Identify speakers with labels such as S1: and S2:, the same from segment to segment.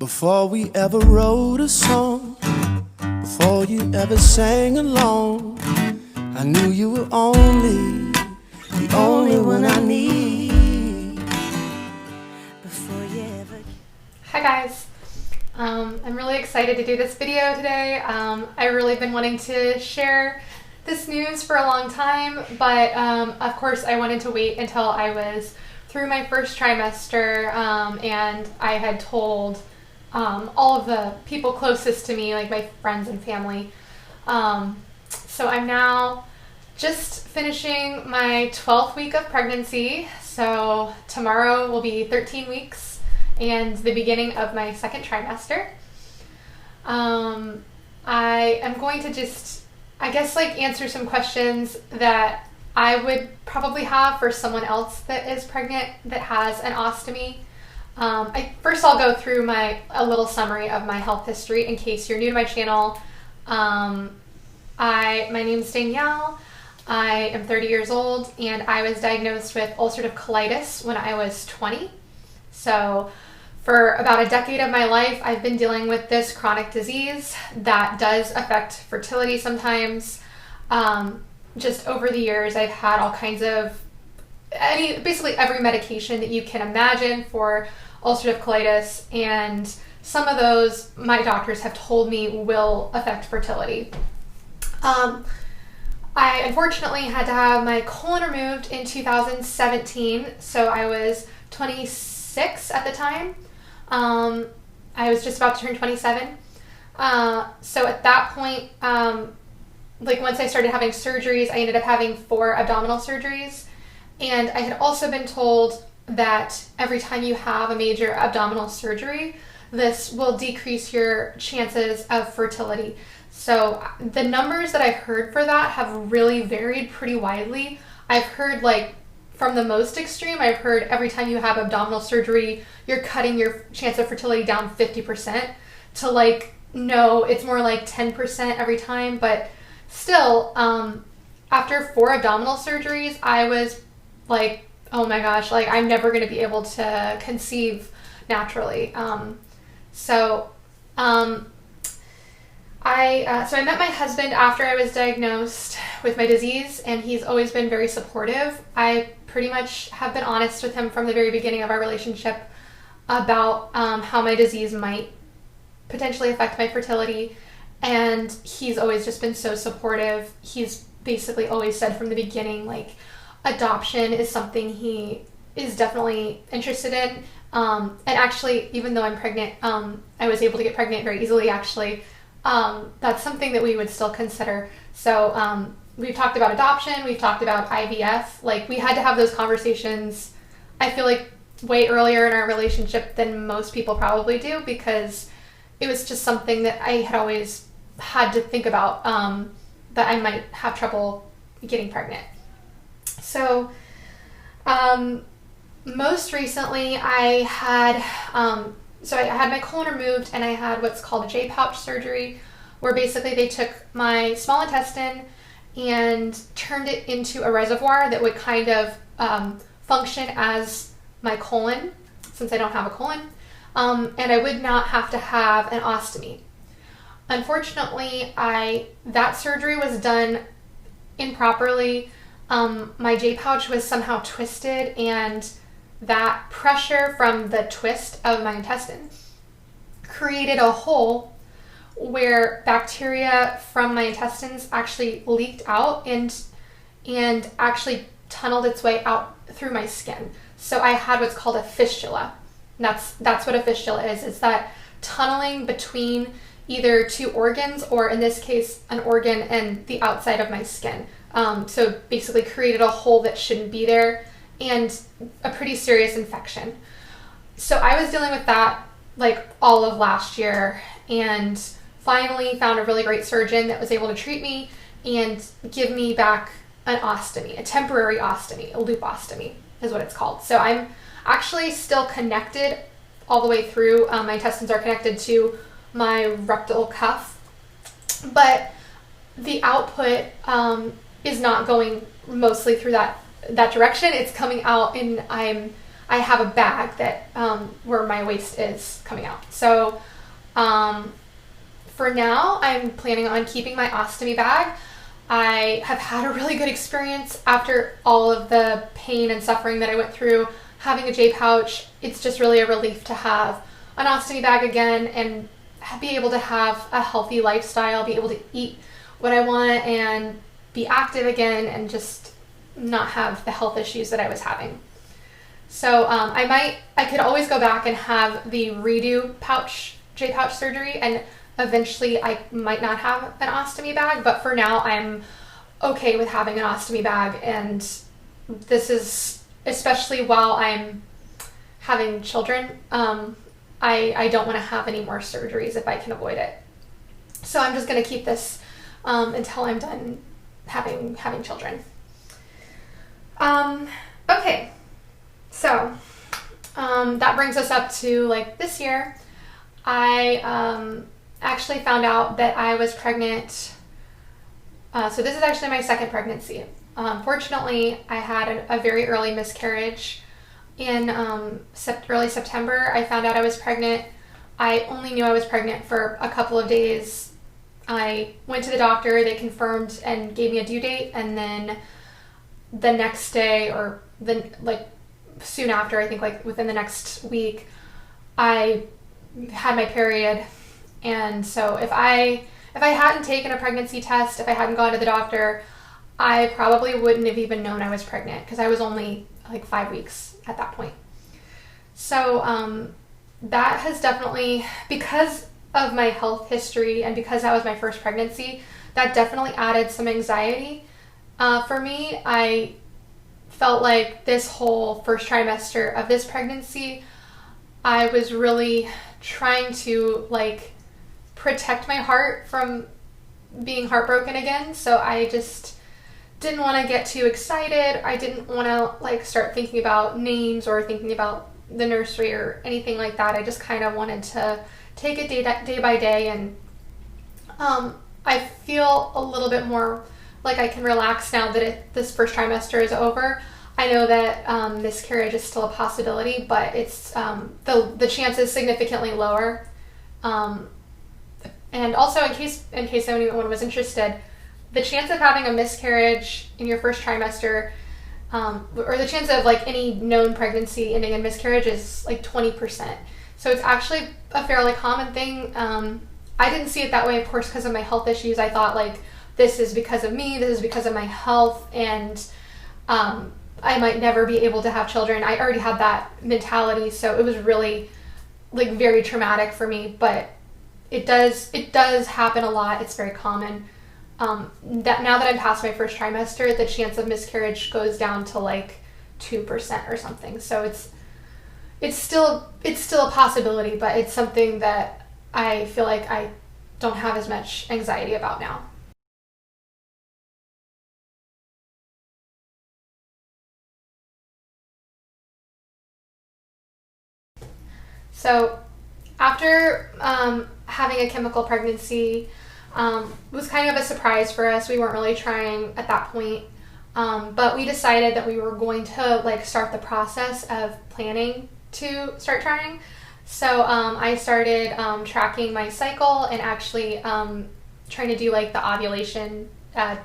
S1: Before we ever wrote a song, before you ever sang along, I knew you were the only one I need. Before you ever...
S2: Hi guys, I'm really excited to do this video today. I've really been wanting to share this news for a long time, but of course I wanted to wait until I was through my first trimester and I had told all of the people closest to me, like my friends and family. So I'm now just finishing my 12th week of pregnancy. So tomorrow will be 13 weeks and the beginning of my second trimester. I am going to just, I guess, like answer some questions that I would probably have for someone else that is pregnant that has an ostomy. First I'll go through a little summary of my health history in case you're new to my channel. My name is Danielle. I am 30 years old and I was diagnosed with ulcerative colitis when I was 20. So for about a decade of my life, I've been dealing with this chronic disease that does affect fertility sometimes. Just over the years, I've had all kinds of, basically every medication that you can imagine for ulcerative colitis, and some of those my doctors have told me will affect fertility. I unfortunately had to have my colon removed in 2017, so I was 26 at the time. I was just about to turn 27. So at that point, like once I started having surgeries, I ended up having 4 abdominal surgeries. And I had also been told that every time you have a major abdominal surgery, this will decrease your chances of fertility. So the numbers that I've heard for that have really varied pretty widely. I've heard, like, from the most extreme, I've heard every time you have abdominal surgery, you're cutting your chance of fertility down 50%, to like, no, it's more like 10% every time. But still, after 4 abdominal surgeries, I was like, oh my gosh, like I'm never going to be able to conceive naturally. So I met my husband after I was diagnosed with my disease, and he's always been very supportive. I pretty much have been honest with him from the very beginning of our relationship about how my disease might potentially affect my fertility, and he's always just been so supportive. He's basically always said from the beginning, like, adoption is something he is definitely interested in. And actually, even though I'm pregnant, I was able to get pregnant very easily, actually. That's something that we would still consider. So we've talked about adoption, we've talked about IVF. Like, we had to have those conversations, I feel like, way earlier in our relationship than most people probably do, because it was just something that I had always had to think about, that I might have trouble getting pregnant. So most recently I had my colon removed, and I had what's called a J-pouch surgery, where basically they took my small intestine and turned it into a reservoir that would kind of function as my colon, since I don't have a colon, and I would not have to have an ostomy. Unfortunately, that surgery was done improperly. My J-pouch was somehow twisted, and that pressure from the twist of my intestine created a hole where bacteria from my intestines actually leaked out and actually tunneled its way out through my skin. So I had what's called a fistula. That's what a fistula is. It's that tunneling between either 2 organs, or in this case, an organ and the outside of my skin. So basically created a hole that shouldn't be there, and a pretty serious infection. So I was dealing with that like all of last year, and finally found a really great surgeon that was able to treat me and give me back an ostomy, a temporary ostomy, a loop ostomy is what it's called. So I'm actually still connected all the way through. My intestines are connected to my rectal cuff, but the output is not going mostly through that direction. It's coming out, and I'm I have a bag that where my waste is coming out. So for now, I'm planning on keeping my ostomy bag. I have had a really good experience after all of the pain and suffering that I went through having a J pouch. It's just really a relief to have an ostomy bag again and be able to have a healthy lifestyle, be able to eat what I want and be active again and just not have the health issues that I was having. So I could always go back and have the redo J pouch surgery, and eventually I might not have an ostomy bag, but for now I'm okay with having an ostomy bag. And this is especially while I'm having children. I don't want to have any more surgeries if I can avoid it. So I'm just going to keep this until I'm done having children. Okay, so that brings us up to like this year. I actually found out that I was pregnant. So this is actually my second pregnancy. Fortunately, I had a very early miscarriage. In early September, I found out I was pregnant. I only knew I was pregnant for a couple of days. I went to the doctor, they confirmed and gave me a due date, and then the next day, or soon after, I think like within the next week, I had my period. And so if I hadn't taken a pregnancy test, if I hadn't gone to the doctor, I probably wouldn't have even known I was pregnant, because I was only like 5 weeks at that point. So that has definitely, because of my health history and because that was my first pregnancy, that definitely added some anxiety for me. I felt like this whole first trimester of this pregnancy, I was really trying to like protect my heart from being heartbroken again. So I just didn't want to get too excited. I didn't want to like start thinking about names or thinking about the nursery or anything like that. I just kind of wanted to take it day by day, and I feel a little bit more like I can relax now that this first trimester is over. I know that miscarriage is still a possibility, but it's the chance is significantly lower. And also, in case anyone was interested, the chance of having a miscarriage in your first trimester, or the chance of like any known pregnancy ending in miscarriage, is like 20%. So it's actually a fairly common thing. I didn't see it that way, of course, because of my health issues. I thought like, this is because of me, this is because of my health, and I might never be able to have children. I already had that mentality, so it was really like very traumatic for me. But it does happen a lot. It's very common. That now that I'm past my first trimester, the chance of miscarriage goes down to like 2% or something. So it's still a possibility, but it's something that I feel like I don't have as much anxiety about now. So after having a chemical pregnancy, was kind of a surprise for us. We weren't really trying at that point, but we decided that we were going to like start the process of planning to start trying. So I started tracking my cycle and actually trying to do like the ovulation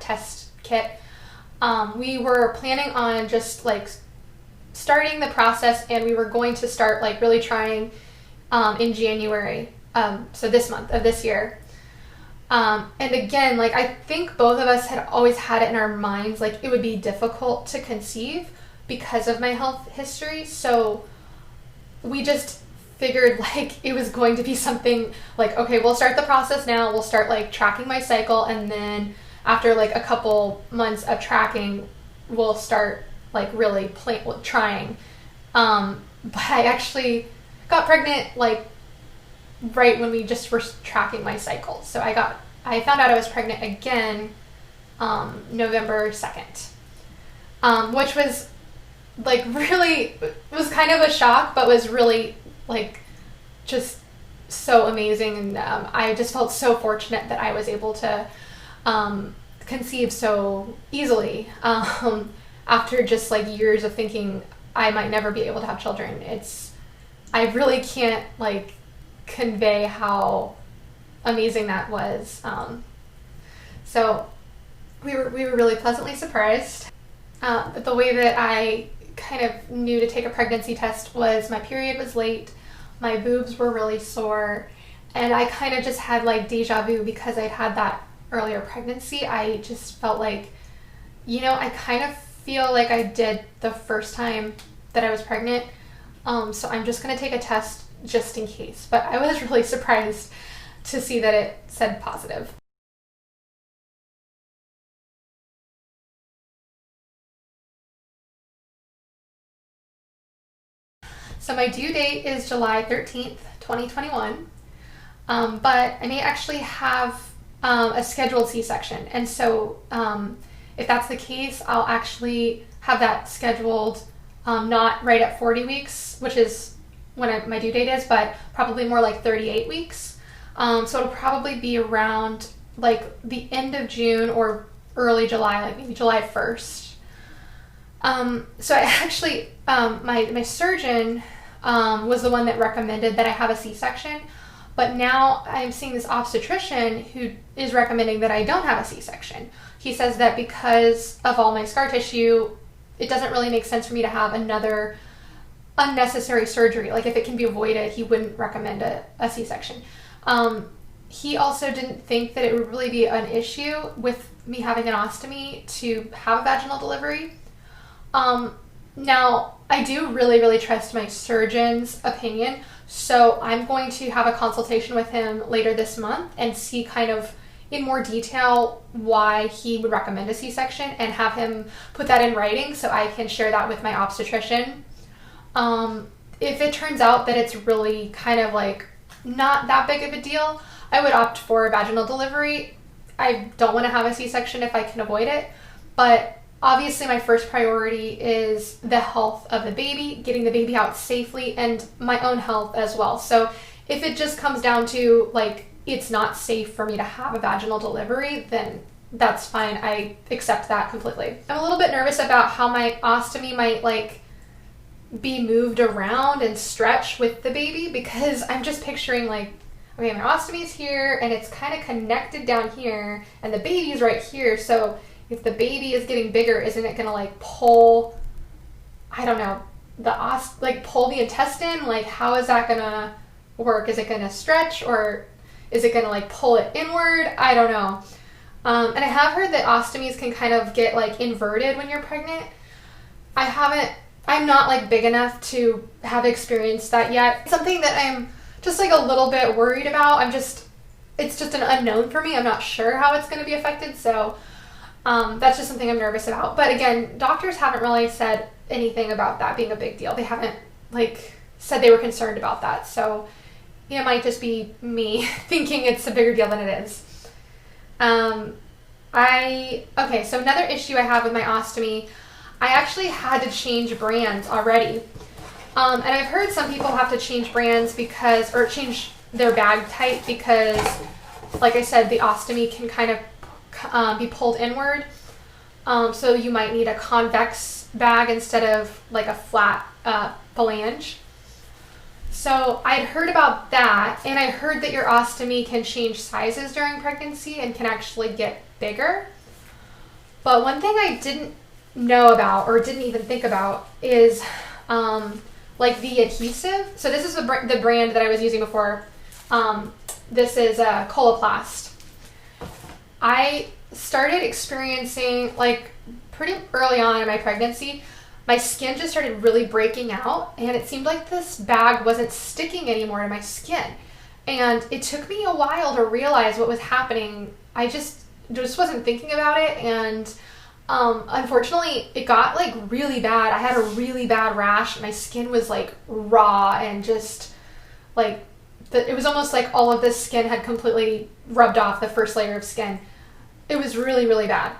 S2: test kit. We were planning on just like starting the process, and we were going to start like really trying in January, so this month of this year. And again, like I think both of us had always had it in our minds, like it would be difficult to conceive because of my health history. So we just figured like it was going to be something like, okay, we'll start the process now. We'll start like tracking my cycle, and then after like a couple months of tracking, we'll start like really trying. But I actually got pregnant like right when we just were tracking my cycle. So I found out I was pregnant again November 2nd, which was like really, it was kind of a shock, but was really like just so amazing. And I just felt so fortunate that I was able to conceive so easily after just like years of thinking I might never be able to have children. I really can't like convey how amazing that was. So we were really pleasantly surprised. The way that I kind of knew to take a pregnancy test was my period was late, my boobs were really sore, and I kind of just had like deja vu because I'd had that earlier pregnancy. I just felt like, I kind of feel like I did the first time that I was pregnant. So I'm just going to take a test just in case. But I was really surprised to see that it said positive. So my due date is July 13th, 2021. But I may actually have a scheduled C-section. And so if that's the case, I'll actually have that scheduled not right at 40 weeks, which is when my due date is, but probably more like 38 weeks. So it'll probably be around like the end of June or early July, like maybe July 1st. So I actually, my surgeon was the one that recommended that I have a C-section, but now I'm seeing this obstetrician who is recommending that I don't have a C-section. He says that because of all my scar tissue, it doesn't really make sense for me to have another unnecessary surgery. Like if it can be avoided, he wouldn't recommend a C-section. He also didn't think that it would really be an issue with me having an ostomy to have a vaginal delivery. Now, I do really, really trust my surgeon's opinion, so I'm going to have a consultation with him later this month and see kind of in more detail why he would recommend a C-section and have him put that in writing so I can share that with my obstetrician. If it turns out that it's really kind of like not that big of a deal, I would opt for a vaginal delivery. I don't want to have a C-section if I can avoid it, but obviously my first priority is the health of the baby, getting the baby out safely, and my own health as well. So if it just comes down to like it's not safe for me to have a vaginal delivery, then that's fine. I accept that completely. I'm a little bit nervous about how my ostomy might like be moved around and stretch with the baby, because I'm just picturing like, okay, my ostomy's here and it's kind of connected down here and the baby's right here. So if the baby is getting bigger, isn't it gonna like pull, I don't know, pull the intestine? Like how is that gonna work? Is it gonna stretch or is it gonna like pull it inward? I don't know. And I have heard that ostomies can kind of get like inverted when you're pregnant. I'm not like big enough to have experienced that yet. It's something that I'm just like a little bit worried about. It's just an unknown for me. I'm not sure how it's gonna be affected. So that's just something I'm nervous about. But again, doctors haven't really said anything about that being a big deal. They haven't like said they were concerned about that. So it might just be me thinking it's a bigger deal than it is. Okay, so another issue I have with my ostomy, I actually had to change brands already. And I've heard some people have to change brands or change their bag type because, like I said, the ostomy can kind of be pulled inward. So you might need a convex bag instead of like a flat phalange. So I'd heard about that, and I heard that your ostomy can change sizes during pregnancy and can actually get bigger. But one thing I didn't know about or didn't even think about is like the adhesive. So this is the brand that I was using before. This is a Coloplast. I started experiencing like pretty early on in my pregnancy, my skin just started really breaking out, and it seemed like this bag wasn't sticking anymore to my skin. And it took me a while to realize what was happening. I just wasn't thinking about it, and unfortunately it got like really bad. I had a really bad rash. My skin was like raw and just like it was almost like all of this skin had completely rubbed off the first layer of skin. It was really, really bad.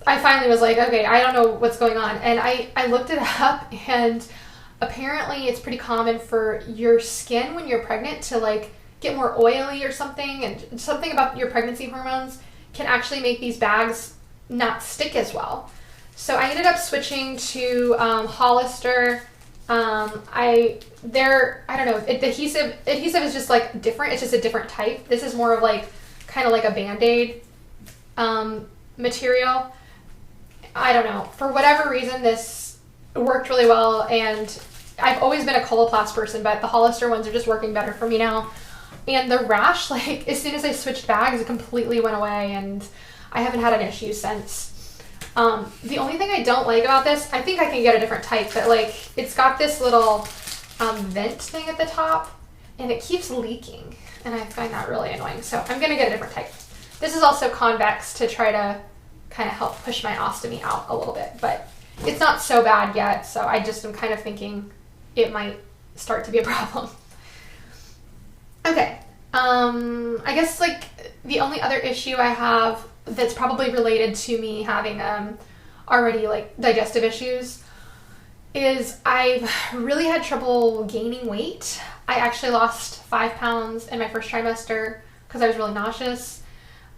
S2: I finally was like, okay, I don't know what's going on. And I looked it up, and apparently it's pretty common for your skin when you're pregnant to like get more oily or something, and something about your pregnancy hormones can actually make these bags not stick as well. So I ended up switching to Hollister. I don't know, the adhesive is just like different. It's just a different type. This is more of like kind of like a Band-Aid material. I don't know, for whatever reason this worked really well, and I've always been a Coloplast person, but the Hollister ones are just working better for me now. And the rash, like as soon as I switched bags, it completely went away, and I haven't had an issue since. The only thing I don't like about this, I think I can get a different type, but like it's got this little vent thing at the top, and it keeps leaking, and I find that really annoying. So I'm gonna get a different type. This is also convex to try to kind of help push my ostomy out a little bit, but it's not so bad yet. So I just am kind of thinking it might start to be a problem. Okay, I guess like the only other issue I have that's probably related to me having already like digestive issues is I've really had trouble gaining weight. I actually lost 5 pounds in my first trimester because I was really nauseous.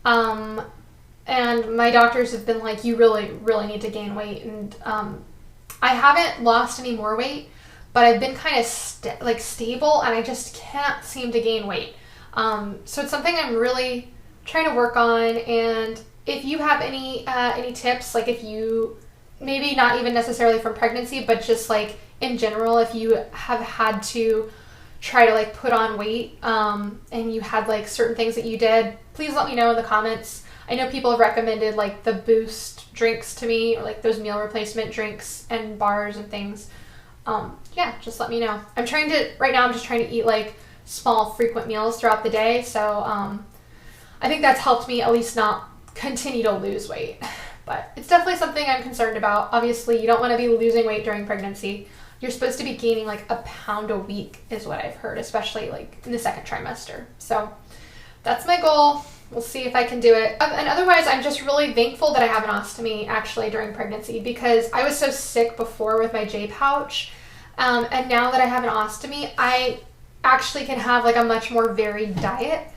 S2: And my doctors have been like, you really, really need to gain weight. And I haven't lost any more weight, but I've been kind of stable, and I just can't seem to gain weight. So it's something I'm really trying to work on. And if you have any tips, like if you, maybe not even necessarily from pregnancy, but just like in general, if you have had to try to like put on weight, and you had like certain things that you did, please let me know in the comments. I know people have recommended like the Boost drinks to me, or like those meal replacement drinks and bars and things. Yeah, just let me know. Right now I'm just trying to eat like small frequent meals throughout the day. So I think that's helped me at least not continue to lose weight, but it's definitely something I'm concerned about. Obviously you don't want to be losing weight during pregnancy. You're supposed to be gaining like a pound a week is what I've heard, especially like in the second trimester. So that's my goal. We'll see if I can do it. And otherwise, I'm just really thankful that I have an ostomy actually during pregnancy, because I was so sick before with my J pouch. And now that I have an ostomy, I actually can have like a much more varied diet.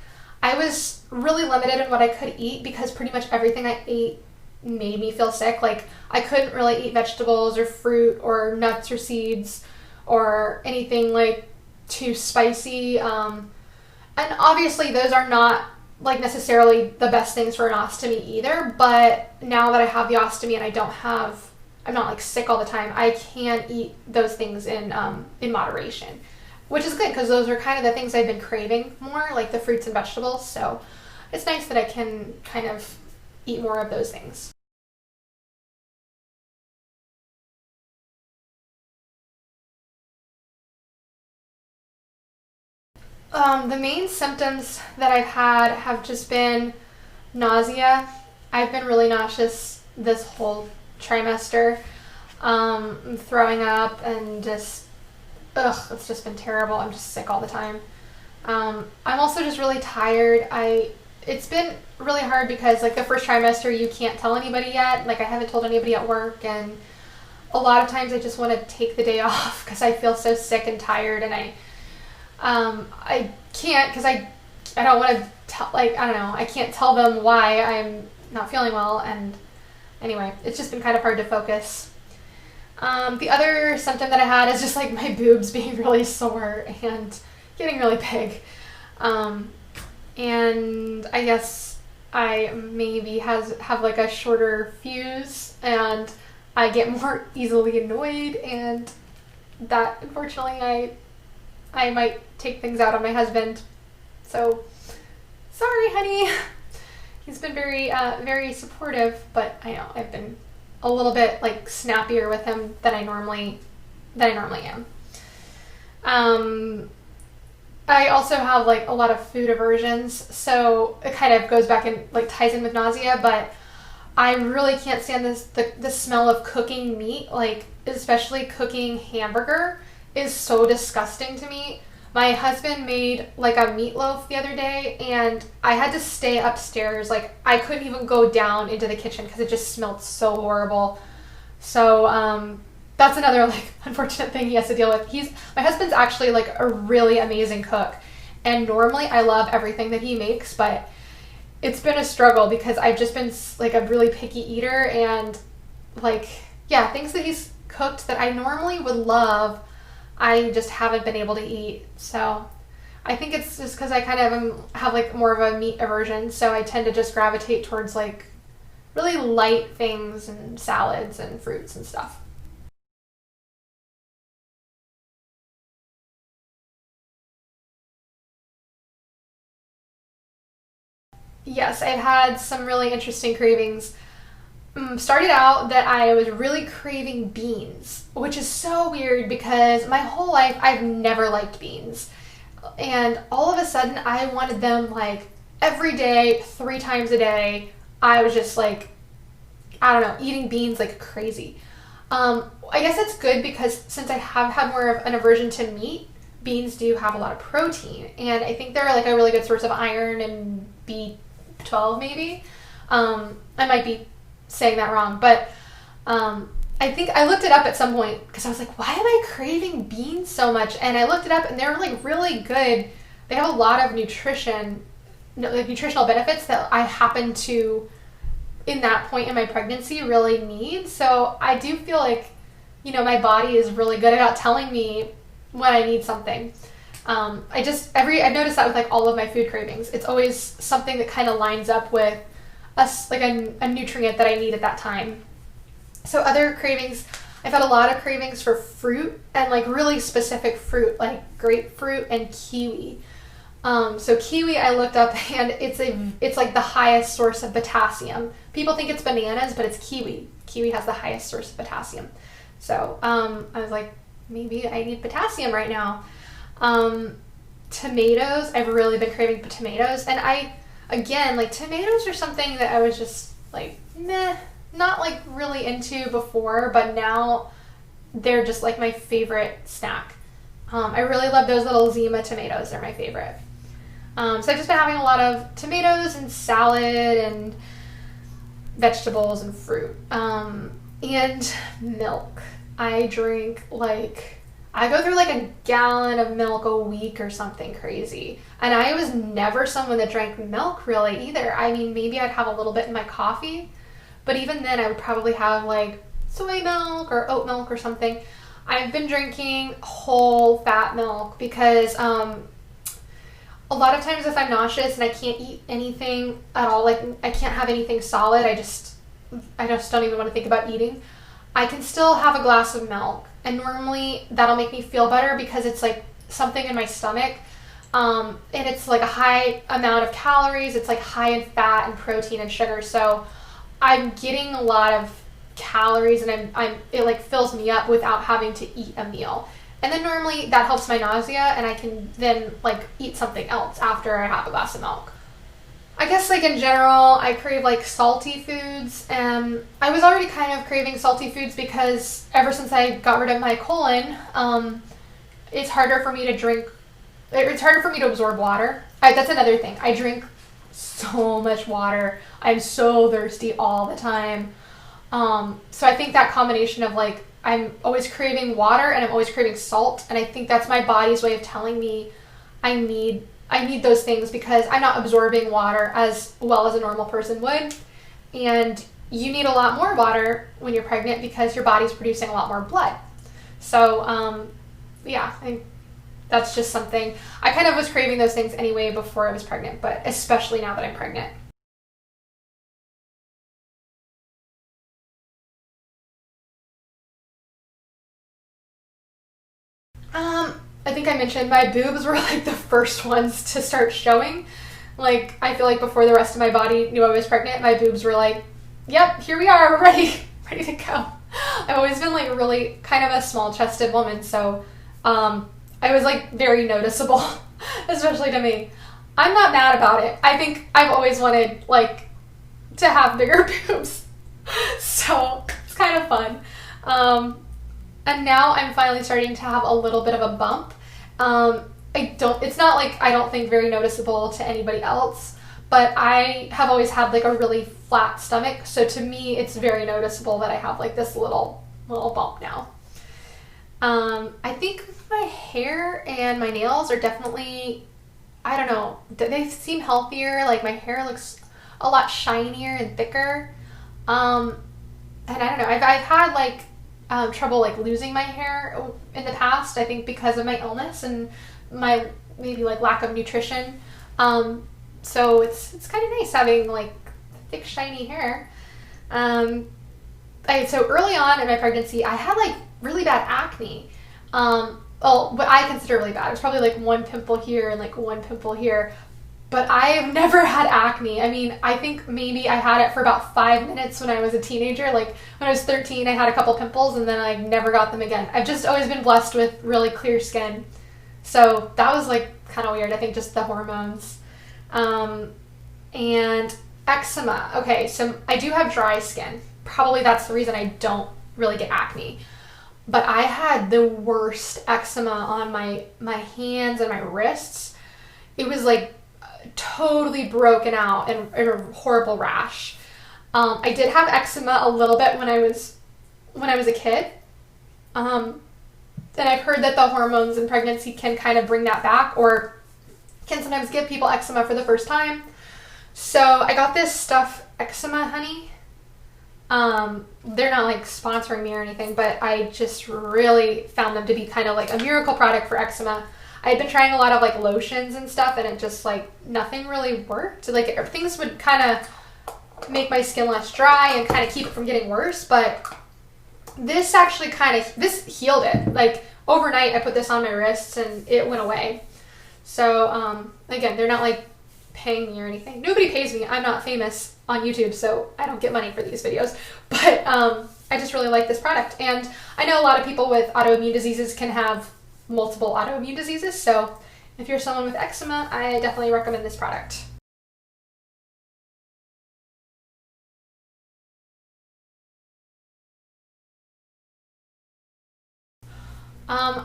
S2: I was really limited in what I could eat because pretty much everything I ate made me feel sick. Like I couldn't really eat vegetables or fruit or nuts or seeds or anything like too spicy. And obviously those are not like necessarily the best things for an ostomy either, but now that I have the ostomy and I'm not like sick all the time, I can eat those things in moderation, which is good because those are kind of the things I've been craving more, like the fruits and vegetables. So it's nice that I can kind of eat more of those things. The main symptoms that I've had have just been nausea. I've been really nauseous this whole trimester. Throwing up and just, it's just been terrible. I'm just sick all the time. I'm also just really tired. It's been really hard because like the first trimester you can't tell anybody yet. Like I haven't told anybody at work, and a lot of times I just want to take the day off because I feel so sick and tired, and I can't because I don't want to tell, like, I don't know, I can't tell them why I'm not feeling well, and anyway, it's just been kind of hard to focus. The other symptom that I had is just like my boobs being really sore and getting really big. And I guess I maybe have like a shorter fuse, and I get more easily annoyed, and that unfortunately I might take things out on my husband. So sorry, honey. He's been very very supportive, but I know I've been a little bit like snappier with him than I normally am. I also have like a lot of food aversions, so it kind of goes back and like ties in with nausea, but I really can't stand the smell of cooking meat, like especially cooking hamburger is so disgusting to me. My husband made like a meatloaf the other day, and I had to stay upstairs. Like I couldn't even go down into the kitchen because it just smelled so horrible. So that's another like unfortunate thing he has to deal with. My husband's actually like a really amazing cook, and normally I love everything that he makes, but it's been a struggle because I've just been like a really picky eater, and like, yeah, things that he's cooked that I normally would love, I just haven't been able to eat. So I think it's just because I kind of have like more of a meat aversion, so I tend to just gravitate towards like really light things and salads and fruits and stuff. Yes, I've had some really interesting cravings. Started out that I was really craving beans, which is so weird because my whole life I've never liked beans. And all of a sudden I wanted them like every day, 3 times a day. I was just like, I don't know, eating beans like crazy. I guess it's good because since I have had more of an aversion to meat, beans do have a lot of protein. And I think they're like a really good source of iron and B12 maybe. I might be saying that wrong, but I think I looked it up at some point because I was like, why am I craving beans so much? And I looked it up and they're like really good. They have a lot of nutritional benefits that I happen to, in that point in my pregnancy, really need. So I do feel like, my body is really good about telling me when I need something. I've noticed that with like all of my food cravings. It's always something that kind of lines up with a nutrient that I need at that time. So other cravings, I've had a lot of cravings for fruit and like really specific fruit, like grapefruit and kiwi. So kiwi I looked up and it's like the highest source of potassium. People think it's bananas, but it's kiwi. Kiwi has the highest source of potassium. So I was like, maybe I need potassium right now. Tomatoes, I've really been craving tomatoes. And tomatoes are something that I was just like, meh, not like really into before, but now they're just like my favorite snack. I really love those little Zima tomatoes. They're my favorite. So I've just been having a lot of tomatoes and salad and vegetables and fruit. And milk. I go through like a gallon of milk a week or something crazy. And I was never someone that drank milk really either. I mean, maybe I'd have a little bit in my coffee, but even then I would probably have like soy milk or oat milk or something. I've been drinking whole fat milk because a lot of times if I'm nauseous and I can't eat anything at all, like I can't have anything solid, I just don't even want to think about eating, I can still have a glass of milk. And normally that'll make me feel better because it's like something in my stomach. And it's like a high amount of calories. It's like high in fat and protein and sugar. So I'm getting a lot of calories and it like fills me up without having to eat a meal. And then normally that helps my nausea and I can then like eat something else after I have a glass of milk. I guess like in general, I crave like salty foods, and I was already kind of craving salty foods because ever since I got rid of my colon, it's harder for me to absorb water. That's another thing. I drink so much water. I'm so thirsty all the time. So I think that combination of like, I'm always craving water and I'm always craving salt, and I think that's my body's way of telling me I need those things because I'm not absorbing water as well as a normal person would. And you need a lot more water when you're pregnant because your body's producing a lot more blood. So, I think that's just something. I kind of was craving those things anyway before I was pregnant, but especially now that I'm pregnant. I think I mentioned my boobs were like the first ones to start showing. Like, I feel like before the rest of my body knew I was pregnant, my boobs were like, yep, here we are, we're ready to go. I've always been like really kind of a small chested woman, so I was like very noticeable, especially to me. I'm not mad about it. I think I've always wanted like to have bigger boobs. So it's kind of fun. And now I'm finally starting to have a little bit of a bump. It's not like I don't think very noticeable to anybody else, but I have always had like a really flat stomach. So to me, it's very noticeable that I have like this little bump now. I think my hair and my nails are definitely, I don't know, they seem healthier. Like my hair looks a lot shinier and thicker. and I don't know, I've had like trouble like losing my hair in the past, I think because of my illness and my maybe like lack of nutrition. So it's kind of nice having like thick shiny hair. So early on in my pregnancy, I had like really bad acne. What I consider really bad. It was probably like one pimple here and like one pimple here. But I've never had acne. I mean, I think maybe I had it for about 5 minutes when I was a teenager. Like when I was 13, I had a couple pimples and then I never got them again. I've just always been blessed with really clear skin. So that was like kind of weird. I think just the hormones. And eczema. Okay, so I do have dry skin. Probably that's the reason I don't really get acne. But I had the worst eczema on my hands and my wrists. It was like totally broken out and a horrible rash. I did have eczema a little bit when I was a kid. And I've heard that the hormones in pregnancy can kind of bring that back, or can sometimes give people eczema for the first time. So I got this Stuff Eczema honey. They're not like sponsoring me or anything, but I just really found them to be kind of like a miracle product for eczema. I had been trying a lot of like lotions and stuff, and it just like nothing really worked. Like things would kind of make my skin less dry and kind of keep it from getting worse, but this actually this healed it. Like overnight I put this on my wrists and it went away. So again, they're not like paying me or anything. Nobody pays me. I'm not famous on YouTube, so I don't get money for these videos. But I just really like this product. And I know a lot of people with autoimmune diseases can have multiple autoimmune diseases, so if you're someone with eczema, I definitely recommend this product.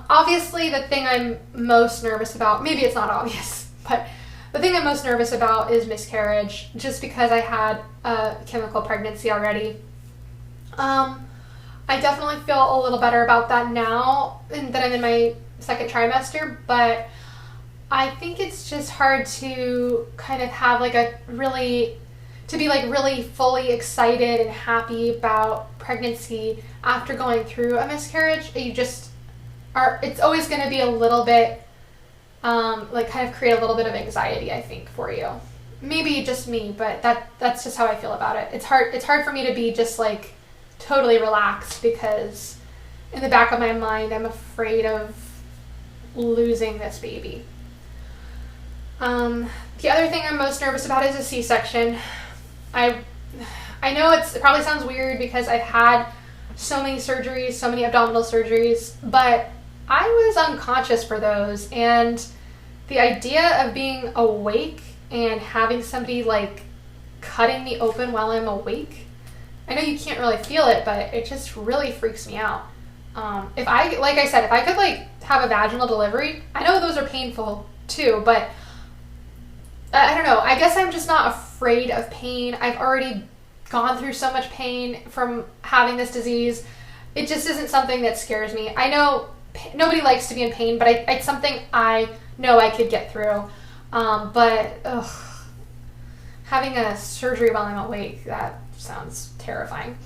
S2: Obviously the thing I'm most nervous about, maybe it's not obvious, but the thing I'm most nervous about is miscarriage, just because I had a chemical pregnancy already. I definitely feel a little better about that now that I'm in my second trimester, but I think it's just hard to kind of have like to be like really fully excited and happy about pregnancy after going through a miscarriage. It's always going to be a little bit, like kind of create a little bit of anxiety, I think, for you. Maybe just me, but that's just how I feel about it. It's hard for me to be just like totally relaxed, because in the back of my mind, I'm afraid of losing this baby. The other thing I'm most nervous about is a C-section. I know it probably sounds weird because I've had so many surgeries, so many abdominal surgeries, but I was unconscious for those, and the idea of being awake and having somebody like cutting me open while I'm awake, I know you can't really feel it, but it just really freaks me out. Like I said, if I could like have a vaginal delivery, I know those are painful too, but I don't know. I guess I'm just not afraid of pain. I've already gone through so much pain from having this disease. It just isn't something that scares me. I know nobody likes to be in pain, but it's something I know I could get through. But having a surgery while I'm awake, that sounds terrifying.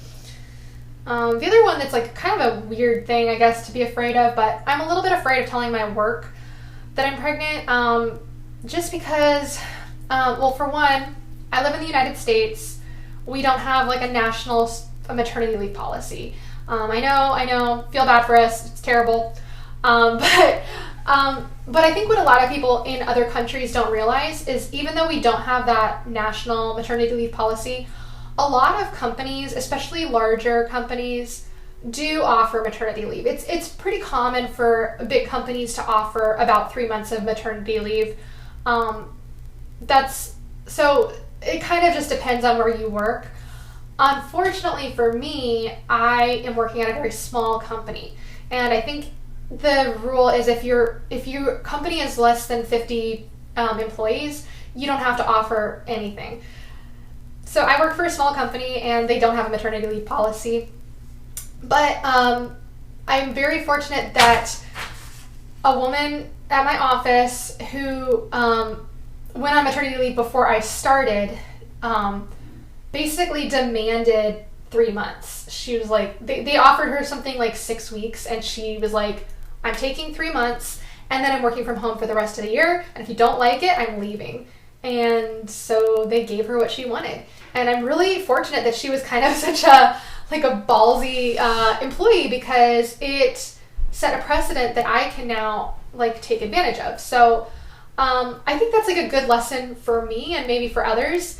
S2: The other one that's like kind of a weird thing, I guess, to be afraid of, but I'm a little bit afraid of telling my work that I'm pregnant, just because, well, for one, I live in the United States. We don't have like a national maternity leave policy. I know, feel bad for us, it's terrible. But I think what a lot of people in other countries don't realize is, even though we don't have that national maternity leave policy, a lot of companies, especially larger companies, do offer maternity leave. It's pretty common for big companies to offer about 3 months of maternity leave. So it kind of just depends on where you work. Unfortunately for me, I am working at a very small company, and I think the rule is if your company is less than 50 employees, you don't have to offer anything. So I work for a small company, and they don't have a maternity leave policy. But I'm very fortunate that a woman at my office who went on maternity leave before I started basically demanded 3 months. She was like, they offered her something like 6 weeks, and she was like, I'm taking 3 months, and then I'm working from home for the rest of the year, and if you don't like it, I'm leaving. And so they gave her what she wanted. And I'm really fortunate that she was kind of such a ballsy employee, because it set a precedent that I can now like take advantage of. So I think that's like a good lesson for me and maybe for others.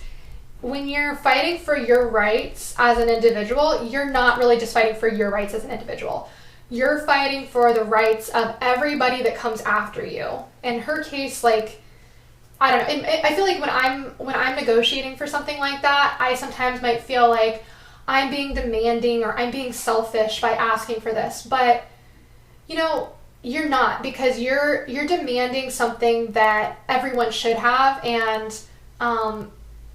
S2: When you're fighting for your rights as an individual, you're not really just fighting for your rights as an individual. You're fighting for the rights of everybody that comes after you. In her case, like, I don't know. I feel like when I'm negotiating for something like that, I sometimes might feel like I'm being demanding or I'm being selfish by asking for this. But, you know, you're not, because you're demanding something that everyone should have, and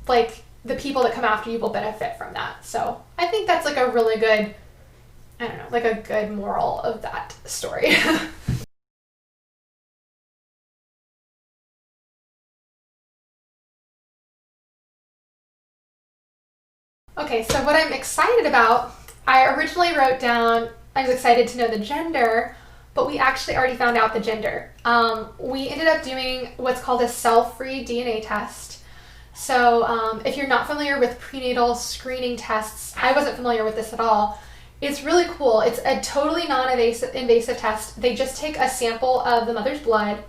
S2: like the people that come after you will benefit from that. So I think that's like a really good, I don't know, like a good moral of that story. Okay, so what I'm excited about, I originally wrote down, I was excited to know the gender, but we actually already found out the gender. We ended up doing what's called a cell-free DNA test. So if you're not familiar with prenatal screening tests, I wasn't familiar with this at all. It's really cool. It's a totally non-invasive test. They just take a sample of the mother's blood,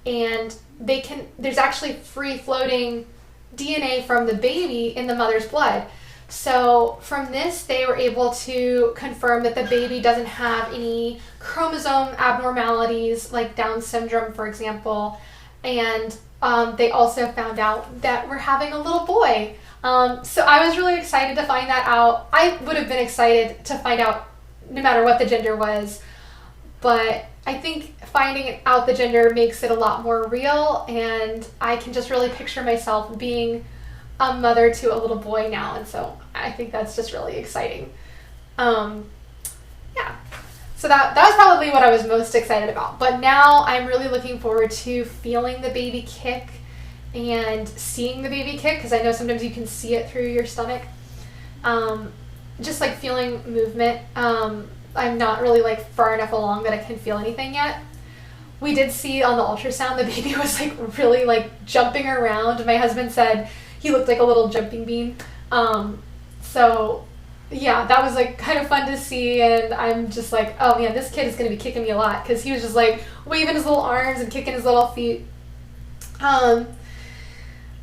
S2: and there's actually free-floating DNA from the baby in the mother's blood. So from this, they were able to confirm that the baby doesn't have any chromosome abnormalities like Down syndrome, for example. And they also found out that we're having a little boy. So I was really excited to find that out. I would have been excited to find out no matter what the gender was. But I think finding out the gender makes it a lot more real, and I can just really picture myself being a mother to a little boy now, and so I think that's just really exciting. Yeah, so that was probably what I was most excited about. But now I'm really looking forward to feeling the baby kick and seeing the baby kick, because I know sometimes you can see it through your stomach. Just like feeling movement. I'm not really like far enough along that I can feel anything yet. We did see on the ultrasound the baby was like really like jumping around. My husband said he looked like a little jumping bean. So yeah, that was like kind of fun to see, and I'm just like, oh man, this kid is going to be kicking me a lot, because he was just like waving his little arms and kicking his little feet. I'm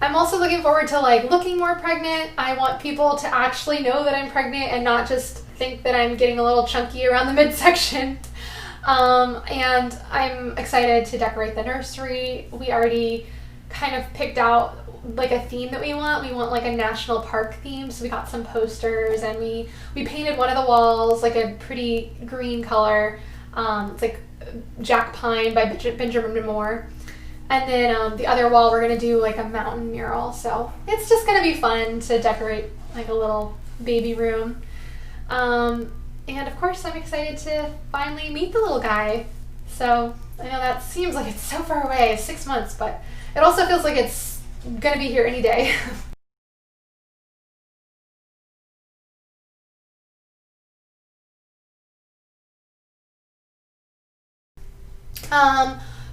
S2: also looking forward to like looking more pregnant. I want people to actually know that I'm pregnant and not just think that I'm getting a little chunky around the midsection. And I'm excited to decorate the nursery. We already kind of picked out like a theme that we want. We want like a national park theme, so we got some posters, and we painted one of the walls like a pretty green color. It's like Jack Pine by Benjamin Moore. And then the other wall we're going to do like a mountain mural. So it's just going to be fun to decorate like a little baby room. And of course I'm excited to finally meet the little guy. So I know that seems like it's so far away, 6 months, but it also feels like it's going to be here any day.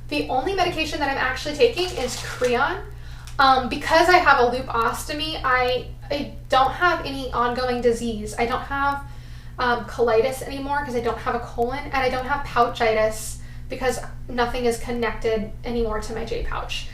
S2: The only medication that I'm actually taking is Creon. Because I have a loop ostomy, I don't have any ongoing disease. I don't have colitis anymore because I don't have a colon, and I don't have pouchitis because nothing is connected anymore to my J pouch.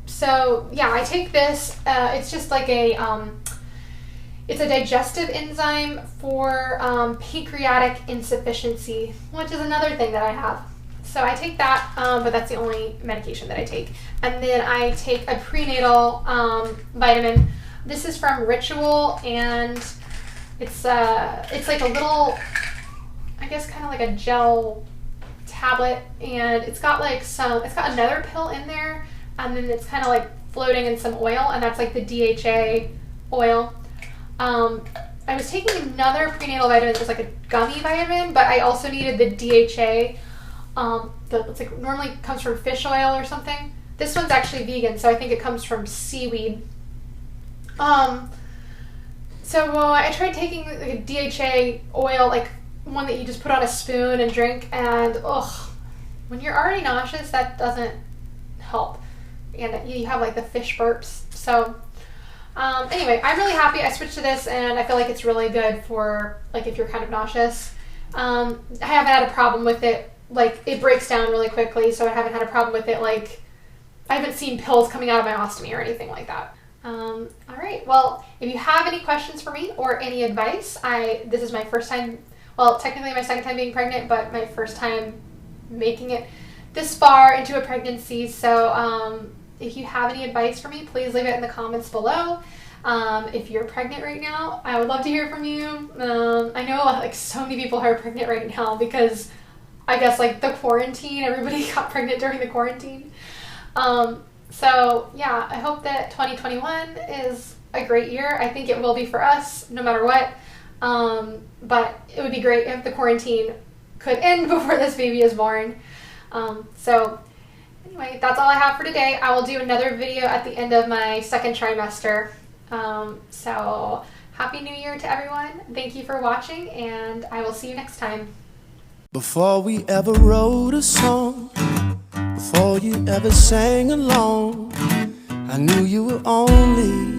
S2: So yeah, I take this. It's just like it's a digestive enzyme for pancreatic insufficiency, which is another thing that I have. So I take that, but that's the only medication that I take. And then I take a prenatal vitamin. This is from Ritual, and it's like a little, I guess kind of like a gel tablet, and it's got another pill in there, and then it's kind of like floating in some oil, and that's like the DHA oil. I was taking another prenatal vitamin that was like a gummy vitamin, but I also needed the DHA. It's like normally comes from fish oil or something. This one's actually vegan, so I think it comes from seaweed. So I tried taking like a DHA oil, like one that you just put on a spoon and drink, and when you're already nauseous, that doesn't help. And you have like the fish burps. So anyway, I'm really happy I switched to this, and I feel like it's really good for like if you're kind of nauseous. I haven't had a problem with it. Like, it breaks down really quickly, so I haven't had a problem with it. Like, I haven't seen pills coming out of my ostomy or anything like that. All right, well, if you have any questions for me or any advice, this is my first time, well, technically my second time being pregnant, but my first time making it this far into a pregnancy. So if you have any advice for me, please leave it in the comments below. If you're pregnant right now, I would love to hear from you. I know like so many people are pregnant right now because I guess like the quarantine, everybody got pregnant during the quarantine. So yeah, I hope that 2021 is a great year. I think it will be for us no matter what. But it would be great if the quarantine could end before this baby is born. So anyway, that's all I have for today. I will do another video at the end of my second trimester. So happy New Year to everyone. Thank you for watching, and I will see you next time.
S1: Before we ever wrote a song, before you ever sang along, I knew you were only